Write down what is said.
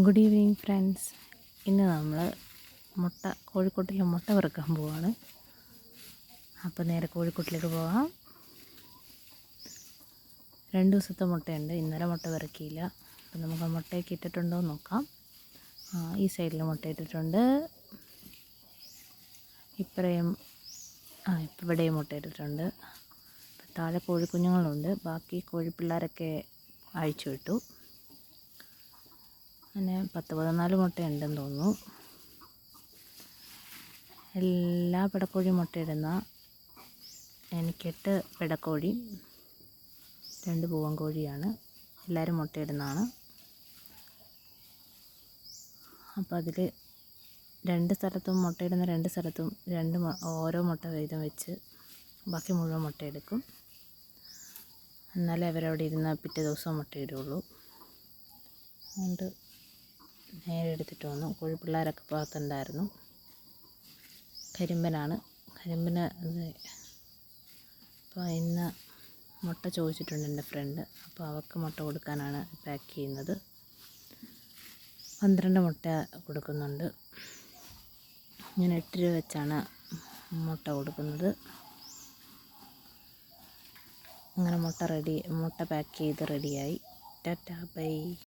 Good evening friends. ഇന്ന് നമ്മൾ കോഴിക്കോട്ടിൽ മുട്ട വറുക്കാൻ പോവാണ്. അപ്പോൾ നേരെ കോഴിക്കോട്ടിലേക്ക് പോകാം. 2 ദിവസത്തെ മുട്ടയുണ്ട്. ഇന്നലെ മുട്ട വറുക്കിയില്ല. അപ്പോൾ നമുക്ക് മുട്ടയൊക്കെ ഇട്ടിട്ടുണ്ടോ എന്ന് നോക്കാം. ഈ സൈഡിൽ മുട്ട ഇട്ടിട്ടുണ്ട്. ഇവിടെയും മുട്ട ഇട്ടിട്ടുണ്ട്. താഴെ കോഴിക്കുഞ്ഞുങ്ങളുണ്ട്. ബാക്കി കോഴിപ്പിള്ളേരൊക്കെ അഴിച്ചു വിട്ടു. അങ്ങനെ 10-14 മുട്ടയുണ്ടെന്ന് തോന്നുന്നു. എല്ലാ പിടക്കോഴിയും മുട്ടയിടുന്ന എനിക്ക് 8 പിടക്കോഴി, 2 പൂവൻ കോഴിയാണ്. എല്ലാവരും മുട്ടയിടുന്നതാണ്. അപ്പോൾ അതിൽ 2 സ്ഥലത്തും മുട്ടയിടുന്ന 2 സ്ഥലത്തും ഓരോ മുട്ട വീതം വെച്ച് ബാക്കി മുഴുവൻ മുട്ടയെടുക്കും. എന്നാലേ അവരവിടെ ഇരുന്ന് പിറ്റേ ദിവസം മുട്ടയിടുള്ളൂ. അതുകൊണ്ട് നേരെ എടുത്തിട്ട് വന്നു. കോഴിപ്പിള്ളേരൊക്കെ പുറത്തുണ്ടായിരുന്നു. കരിമ്പനാണ്. കരിമ്പന് അപ്പോൾ ഇന്ന് മുട്ട ചോദിച്ചിട്ടുണ്ട് എൻ്റെ ഫ്രണ്ട്. അപ്പോൾ അവൾക്ക് മുട്ട കൊടുക്കാനാണ് പാക്ക് ചെയ്യുന്നത്. 12 മുട്ട കൊടുക്കുന്നുണ്ട്. ഞാൻ 8 രൂപ വെച്ചാണ് മുട്ട കൊടുക്കുന്നത്. അങ്ങനെ മുട്ട പാക്ക് ചെയ്ത് റെഡിയായി. Tata bye.